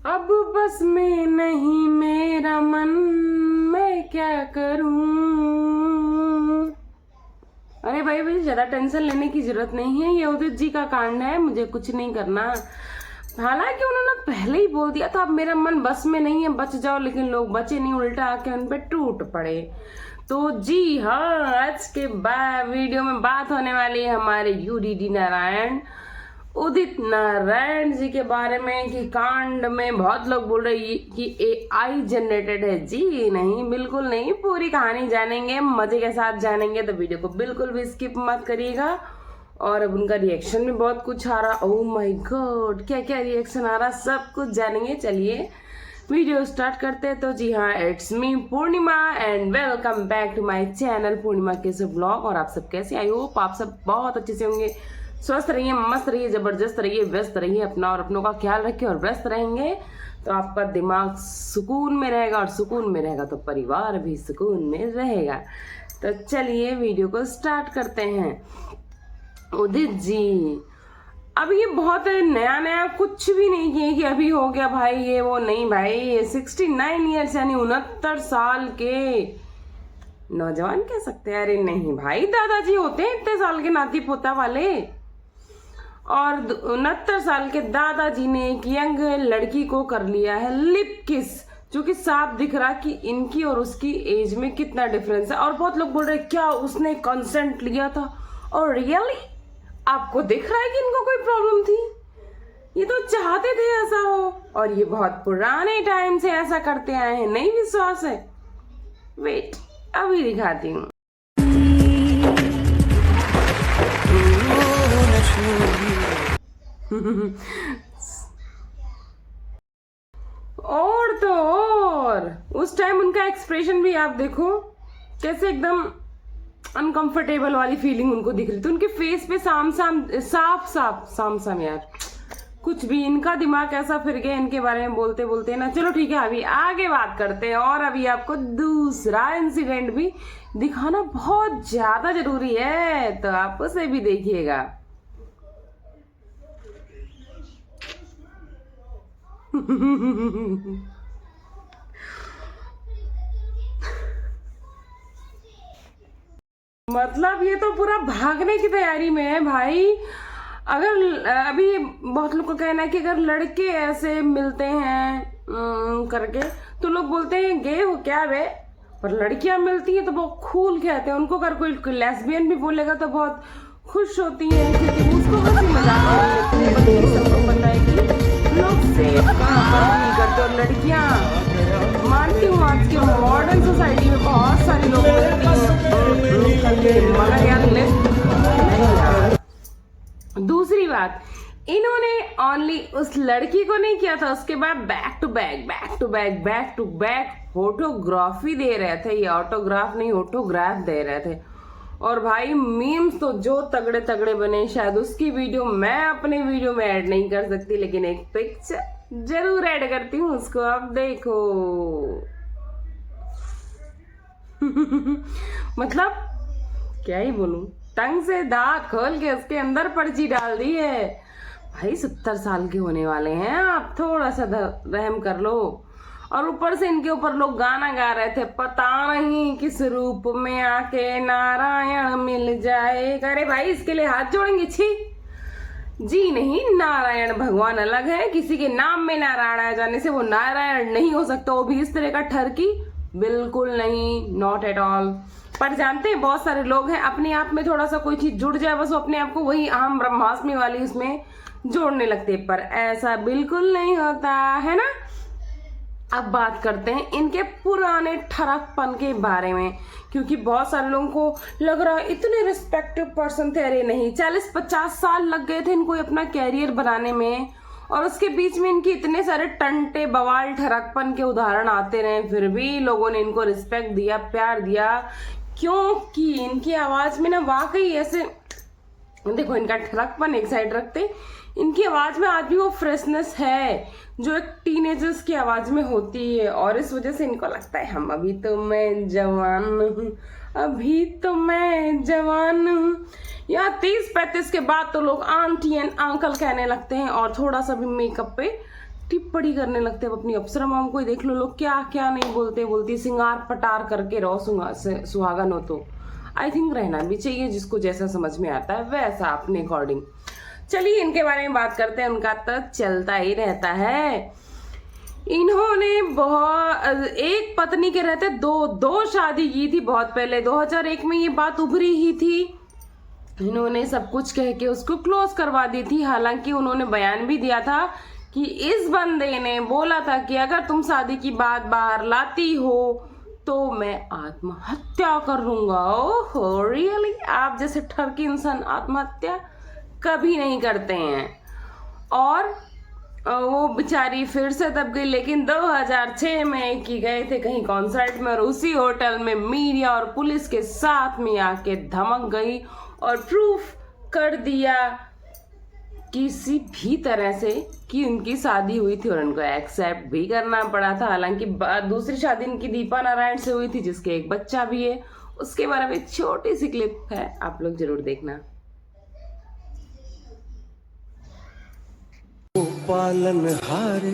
अब बस में नहीं मेरा मन, मैं क्या करूं। अरे भाई भाई, ज्यादा टेंशन लेने की जरूरत नहीं है, ये उदित जी का कांड है, मुझे कुछ नहीं करना। हालांकि उन्होंने पहले ही बोल दिया था अब मेरा मन बस में नहीं है, बच जाओ, लेकिन लोग बचे नहीं, उल्टा आके उन पे टूट पड़े। तो जी हाँ, आज के वीडियो में बात होने वाली है हमारे यूडीडी नारायण उदित नारायण जी के बारे में कि कांड में बहुत लोग बोल रहे कि एआई जनरेटेड है। जी नहीं, बिल्कुल नहीं, पूरी कहानी जानेंगे, मजे के साथ जानेंगे, तो वीडियो को बिल्कुल भी स्किप मत करिएगा। और अब उनका रिएक्शन भी बहुत कुछ आ रहा, ओह माय गॉड, क्या क्या रिएक्शन आ रहा, सब कुछ जानेंगे। चलिए वीडियो स्टार्ट करते हैं। तो जी हाँ, it's me Purnima and welcome back to my channel Purnima कैसे ब्लॉग। और आप सब कैसे, आई होप आप सब बहुत अच्छे से होंगे, स्वस्थ रहिए, मस्त रहिए, जबरदस्त रहिए, व्यस्त रहिए, अपना और अपनों का ख्याल रखिए। और व्यस्त रहेंगे तो आपका दिमाग सुकून में रहेगा, और सुकून में रहेगा तो परिवार भी सुकून में रहेगा। तो चलिए वीडियो को स्टार्ट करते हैं। उदित जी अब ये बहुत नया नया कुछ भी नहीं किए कि अभी हो गया भाई ये वो, नहीं भाई, 69 ईयर्स यानी 69 साल के नौजवान कह सकते हैं। अरे नहीं भाई, दादाजी होते हैं इतने साल के नाती पोता वाले। और 69 साल के दादाजी ने एक यंग लड़की को कर लिया है लिप किस, जो कि साफ दिख रहा कि इनकी और उसकी एज में कितना डिफरेंस है। और बहुत लोग बोल रहे क्या उसने कंसेंट लिया था, और रियली आपको दिख रहा है कि इनको कोई प्रॉब्लम थी? ये तो चाहते थे ऐसा हो, और ये बहुत पुराने टाइम से ऐसा करते आए हैं। नहीं विश्वास है? वेट, अभी दिखाती हूँ। और तो और उस टाइम उनका एक्सप्रेशन भी आप देखो, कैसे एकदम अनकंफर्टेबल वाली फीलिंग उनको दिख रही थी उनके फेस पे, साम यार, कुछ भी। इनका दिमाग ऐसा फिर गया इनके बारे में बोलते बोलते ना। चलो ठीक है, अभी आगे बात करते हैं। और अभी आपको दूसरा इंसिडेंट भी दिखाना बहुत ज्यादा जरूरी है, तो आप उसे भी देखिएगा। मतलब ये तो पूरा भागने की तैयारी में है भाई। अगर अभी बहुत लोग का कहना है कि अगर लड़के ऐसे मिलते हैं करके तो लोग बोलते हैं गे हो क्या वे, पर लड़कियां मिलती हैं तो बहुत कूल कहते हैं उनको। अगर कोई लेस्बियन भी बोलेगा तो बहुत खुश होती हैं, क्योंकि उसको हंसी मजाक कर लेते हैं। सबको पता है कि लोग सेफ कहाँ पर नहीं करते। और लड़कियां, मानती हूँ आज के मॉडर्न सोसाइटी में बहुत सारी लोग मगर यार नहीं। दूसरी बात, इन्होंने ओनली उस लड़की को नहीं किया था, उसके बाद बैक टू बैक फोटोग्राफी दे रहे थे। ये ऑटोग्राफ नहीं, ऑटोग्राफ दे रहे थे। और भाई मीम्स तो जो तगड़े तगड़े बने, शायद उसकी वीडियो मैं अपने वीडियो में ऐड नहीं कर सकती, लेकिन एक पिक्चर जरूर ऐड करती हूँ, उसको आप देखो। मतलब क्या ही बोलूं, टंग से दांत खोल के उसके अंदर पर्ची डाल दी है। भाई 70 साल के होने वाले हैं आप, थोड़ा सा रहम कर लो। और ऊपर से इनके ऊपर लोग गाना गा रहे थे, पता नहीं किस रूप में आके नारायण मिल जाए। अरे भाई, इसके लिए हाथ जोड़ेंगे? छी जी नहीं, नारायण भगवान अलग है, किसी के नाम में नारायण आ जाने से वो नारायण नहीं हो सकता, वो भी इस तरह का ठरकी, बिल्कुल नहीं, नॉट एट ऑल। पर जानते हैं बहुत सारे लोग हैं, अपने आप में थोड़ा सा कोई चीज जुड़ जाए बस वो अपने आप को वही अहम ब्रह्मास्मि वाली उसमें जोड़ने लगते, पर ऐसा बिल्कुल नहीं होता है ना। अब बात करते हैं इनके पुराने ठरकपन के बारे में, क्योंकि बहुत सारे लोगों को लग रहा है इतने रिस्पेक्टिव पर्सन थे। अरे नहीं, 40-50 साल लग गए थे इनको अपना कैरियर बनाने में, और उसके बीच में इनके इतने सारे टंटे बवाल ठरकपन के उदाहरण आते रहे, फिर भी लोगों ने इनको रिस्पेक्ट दिया, प्यार दिया, क्योंकि इनकी आवाज में ना वाकई ऐसे, देखो इनका ठरकपन एक साइड रखते, इनकी आवाज में आज भी वो फ्रेशनेस है जो एक टीनेजर्स की आवाज में होती है। और इस वजह से इनको लगता है हम अभी तो मैं जवान हूँ, अभी तो मैं जवान हूँ। या 30-35 के बाद तो लोग आंटी एंड अंकल कहने लगते हैं, और थोड़ा सा भी मेकअप पे टिप्पणी करने लगते हैं अपनी अप्सरा मॉम को ही देख लो, लोग क्या क्या नहीं बोलती सिंगार पटार करके रहो सुहागन हो तो आई थिंक रहना भी चाहिए, जिसको जैसा समझ में आता है वैसा अपने अकॉर्डिंग। चलिए इनके बारे में बात करते हैं, उनका तो चलता ही रहता है। इन्होंने बहुत एक पत्नी के रहते दो शादी की थी बहुत पहले, 2001 में ये बात उभरी ही थी। इन्होंने सब कुछ कह के उसको क्लोज करवा दी थी। हालांकि उन्होंने बयान भी दिया था कि इस बंदे ने बोला था कि अगर तुम शादी की बात बाहर लाती हो तो मैं आत्महत्या कर लूंगा। ओहो रियली? आप जैसे ठरकी इंसान आत्महत्या कभी नहीं करते हैं। और वो बेचारी फिर से दब गई, लेकिन 2006 में कि गए थे कहीं कॉन्सर्ट में और उसी होटल में मीडिया और पुलिस के साथ में आके धमक गई और प्रूफ कर दिया किसी भी तरह से कि उनकी शादी हुई थी और उनको एक्सेप्ट भी करना पड़ा था। हालांकि दूसरी शादी इनकी दीपा नारायण से हुई थी जिसके एक बच्चा भी है। उसके बारे में छोटी सी क्लिप है, आप लोग जरूर देखना। पालनहारे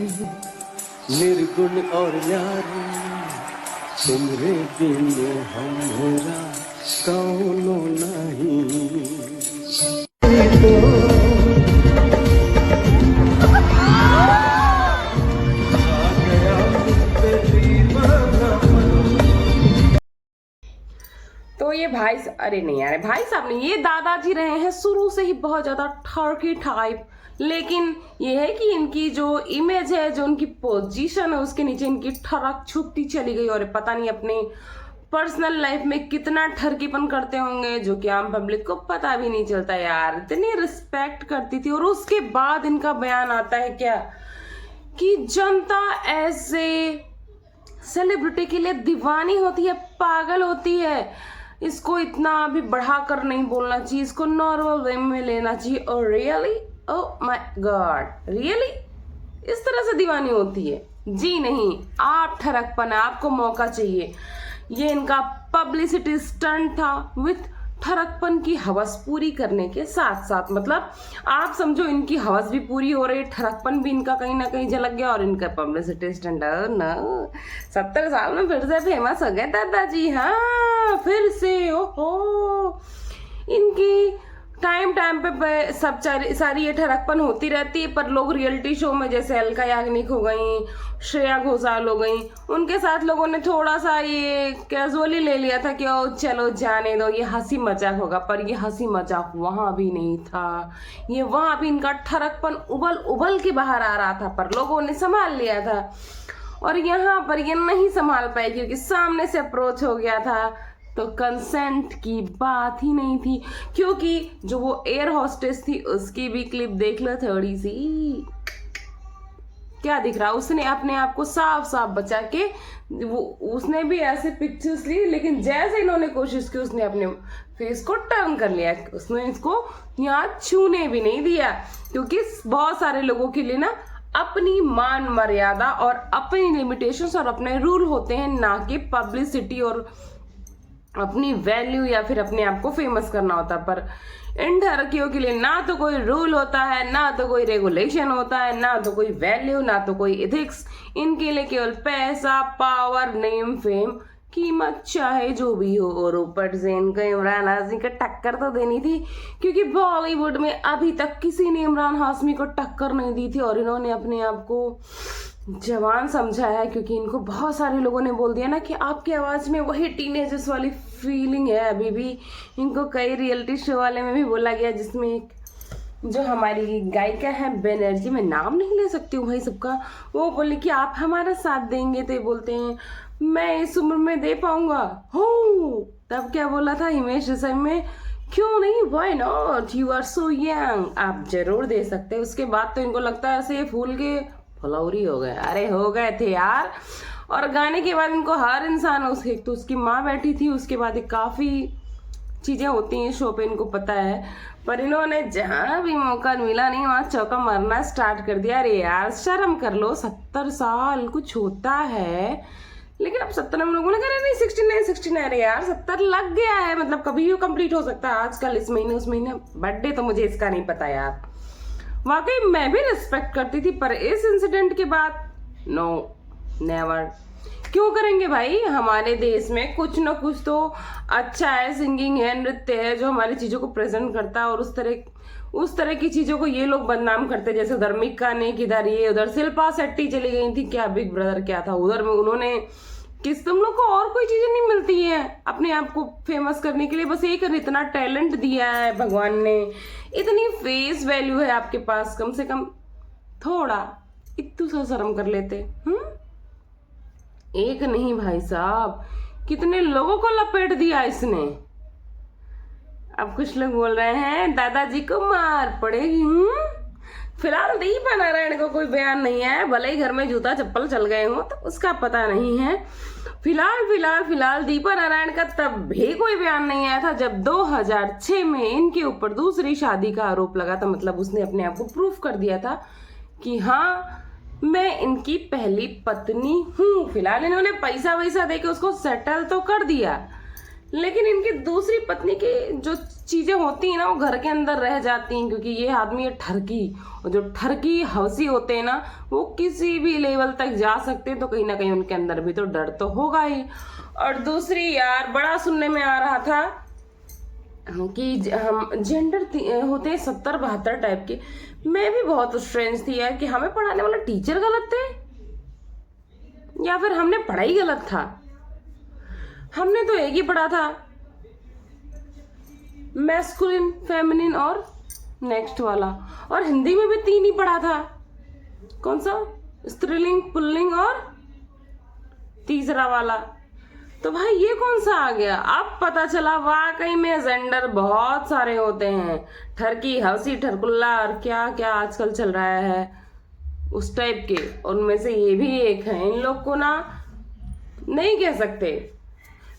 निर्गुण और न्यारे, तुमरे बिनु हमरा कौनो नहीं। तो ये भाई, अरे नहीं यार भाई साहब नहीं, ये दादाजी रहे हैं शुरू से ही बहुत ज्यादा ठरकी टाइप। लेकिन ये है कि इनकी जो इमेज है, जो उनकी पोजीशन है, उसके नीचे इनकी ठरक छुपती चली गई और पता नहीं अपने पर्सनल लाइफ में कितना ठरकीपन करते होंगे जो कि आम पब्लिक को पता भी नहीं चलता। यार इतनी रिस्पेक्ट करती थी और उसके बाद इनका बयान आता है क्या कि जनता ऐसे सेलिब्रिटी के लिए दीवानी होती है, पागल होती है। इसको इतना भी बढ़ाकर नहीं बोलना चाहिए, इसको नॉर्मल वे में लेना चाहिए। और really, oh my God, really इस तरह से दीवानी होती है? जी नहीं, आप ठरकपन है, आपको मौका चाहिए। ये इनका पब्लिसिटी स्टंट था विथ ठरकपन की हवस पूरी करने के साथ साथ, मतलब आप समझो इनकी हवस भी पूरी हो रही, ठरकपन भी इनका कहीं ना कहीं झलक गया और इनका पब्लिसिटी स्टंट न 70 साल में फिर से फेमस हो गए दादाजी। हाँ फिर से, ओहो इनकी टाइम पे सब सारी ये ठरकपन होती रहती है। पर लोग रियलिटी शो में जैसे अलका याग्निक हो गई, श्रेया घोषाल हो गई, उनके साथ लोगों ने थोड़ा सा ये कैजुअली ले लिया था कि ओ चलो जाने दो, ये हंसी मजाक होगा। पर ये हंसी मजाक वहां भी नहीं था, ये वहां भी इनका ठरकपन उबल उबल के बाहर आ रहा था, पर लोगों ने संभाल लिया था। और यहाँ पर ये नहीं संभाल पाए क्योंकि सामने से अप्रोच हो गया था तो कंसेंट की बात ही नहीं थी। क्योंकि जो वो एयर हॉस्टेस थी उसकी भी क्लिप देख लो थोड़ी सी, क्या दिख रहा, उसने अपने आप को साफ साफ बचा के उसने भी ऐसे पिक्चर्स ली, लेकिन जैसे इन्होंने कोशिश की उसने अपने फेस को टर्न कर लिया, उसने इसको यहाँ छूने भी नहीं दिया। क्योंकि बहुत सारे लोगों के लिए ना अपनी मान मर्यादा और अपनी लिमिटेशंस और अपने रूल होते हैं, ना कि पब्लिसिटी और अपनी वैल्यू या फिर अपने आप को फेमस करना होता। पर इन ठरकियों के लिए ना तो कोई रूल होता है, ना तो कोई रेगुलेशन होता है, ना तो कोई वैल्यू, ना तो कोई एथिक्स। इनके लिए केवल पैसा, पावर, नेम, फेम, कीमत चाहे जो भी हो। और ऊपर से इनको इमरान हाशमी को टक्कर तो देनी थी, क्योंकि बॉलीवुड में अभी तक किसी ने इमरान हाशमी को टक्कर नहीं दी थी और इन्होंने अपने आप को जवान समझा है। क्योंकि इनको बहुत सारे लोगों ने बोल दिया ना कि आपकी आवाज में वही टीनेजर्स वाली फीलिंग है अभी भी। इनको कई रियलिटी शो वाले में भी बोला गया, जिसमें एक जो हमारी गायिका है बेनर्जी, मैं नाम नहीं ले सकती हूँ भाई सबका, वो बोले कि आप हमारा साथ देंगे, तो बोलते हैं मैं इस उम्र में दे पाऊंगा हो। तब क्या बोला था हिमेश रेशमिया में, क्यों नहीं, why not, you are so young, आप जरूर दे सकते हैं। उसके बाद तो इनको लगता है ऐसे फूल के फुलौरी हो गए। अरे हो गए थे यार। और गाने के बाद इनको हर इंसान, उसके तो उसकी माँ बैठी थी, उसके बाद काफ़ी चीज़ें होती हैं शो पे, इनको पता है। पर इन्होंने जहाँ भी मौका मिला नहीं वहाँ चौका मारना स्टार्ट कर दिया। अरे यार शर्म कर लो, 70 साल कुछ होता है, लेकिन अब 70 में लोगों ने कहा नहीं 69। अरे यार 70 लग गया है, मतलब कभी भी कंप्लीट हो सकता है आजकल, इस महीने उस महीने। बर्थडे तो मुझे इसका नहीं पता यार। वाकई मैं भी रिस्पेक्ट करती थी, पर इस इंसिडेंट के बाद नो, नेवर। क्यों करेंगे भाई? हमारे देश में कुछ ना कुछ तो अच्छा है, सिंगिंग है, नृत्य है, जो हमारी चीजों को प्रेजेंट करता है, और उस तरह की चीजों को ये लोग बदनाम करते। जैसे उधर मिक्का ने किधर, ये उधर शिल्पा शेट्टी चली गई थी, क्या बिग ब्रदर क्या था उधर में, उन्होंने किस, तुम लोग को और कोई चीजें नहीं मिलती है अपने आप को फेमस करने के लिए? बस एक इतना टैलेंट दिया है भगवान ने, इतनी फेस वैल्यू है आपके पास, कम से कम थोड़ा इतू सा शर्म कर लेते। एक नहीं भाई साहब, कितने लोगों को लपेट दिया इसने। अब कुछ लोग बोल रहे हैं दादाजी को मार पड़ेगी। फिलहाल दीपा नारायण को कोई बयान नहीं है, भले ही घर में जूता चप्पल चल गए हो तो उसका पता नहीं है। फिलहाल दीपा नारायण का तब भी कोई बयान नहीं आया था जब 2006 में इनके ऊपर दूसरी शादी का आरोप लगा था। मतलब उसने अपने आप को प्रूफ कर दिया था कि हाँ मैं इनकी पहली पत्नी हूँ। फिलहाल इन्होंने पैसा वैसा देके उसको सेटल तो कर दिया, लेकिन इनकी दूसरी पत्नी की जो चीजें होती हैं ना वो घर के अंदर रह जाती हैं, क्योंकि ये आदमी है ठरकी, और जो ठरकी हवसी होते हैं ना वो किसी भी लेवल तक जा सकते हैं, तो कहीं ना कहीं उनके अंदर भी तो डर तो होगा ही। और दूसरी यार, बड़ा सुनने में आ रहा था कि हम जेंडर होते हैं 70-72 टाइप के। मैं भी बहुत स्ट्रेंज थी यार कि हमें पढ़ाने वाला टीचर गलत थे या फिर हमने पढ़ाई गलत था। हमने तो एक ही पढ़ा था, मैस्कुलिन, फेमिनिन और नेक्स्ट वाला, और हिंदी में भी 3 ही पढ़ा था। कौन सा? स्त्रीलिंग, पुल्लिंग और तीसरा वाला। तो भाई ये कौन सा आ गया? अब पता चला वाकई में जेंडर बहुत सारे होते हैं, ठरकी, हवसी, ठरकुल्ला और क्या क्या आजकल चल रहा है उस टाइप के, उनमें से ये भी एक है। इन लोग को ना नहीं कह सकते,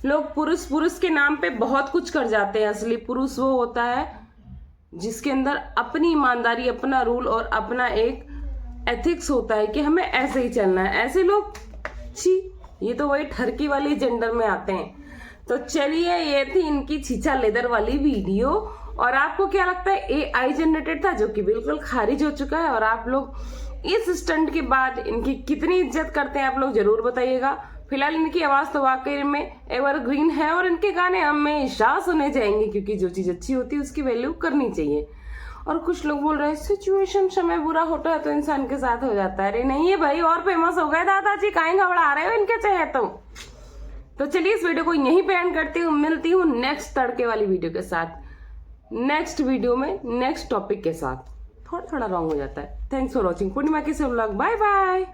लोग पुरुष के नाम पे बहुत कुछ कर जाते हैं। असली पुरुष वो होता है जिसके अंदर अपनी ईमानदारी, अपना रूल और अपना एक एथिक्स होता है कि हमें ऐसे ही चलना है। ऐसे लोग छी, ये तो वही ठरकी वाली जेंडर में आते हैं। तो चलिए, ये थी इनकी छीछा लेदर वाली वीडियो। और आपको क्या लगता है? AI जनरेटेड था, जो कि बिल्कुल खारिज हो चुका है। और आप लोग इस स्टंट के बाद इनकी कितनी इज्जत करते हैं आप लोग जरूर बताइएगा। फिलहाल इनकी आवाज तो वाकई में एवरग्रीन है और इनके गाने हमेशा सुने जाएंगे, क्योंकि जो चीज अच्छी होती है उसकी वैल्यू करनी चाहिए। और कुछ लोग बोल रहे हैं सिचुएशन समय बुरा होता है तो इंसान के साथ हो जाता है। अरे नहीं है भाई, और फेमस हो गए दादाजी, काहे घबरा रहे हो इनके चाहे तो चलिए इस वीडियो को यहीं पे एंड करती हूँ। मिलती हूँ नेक्स्ट तड़के वाली वीडियो के साथ, नेक्स्ट वीडियो में नेक्स्ट टॉपिक के साथ। थोड़ा रॉन्ग हो जाता है। Thanks for watching. पूर्णिमा के व्लॉग। Bye bye.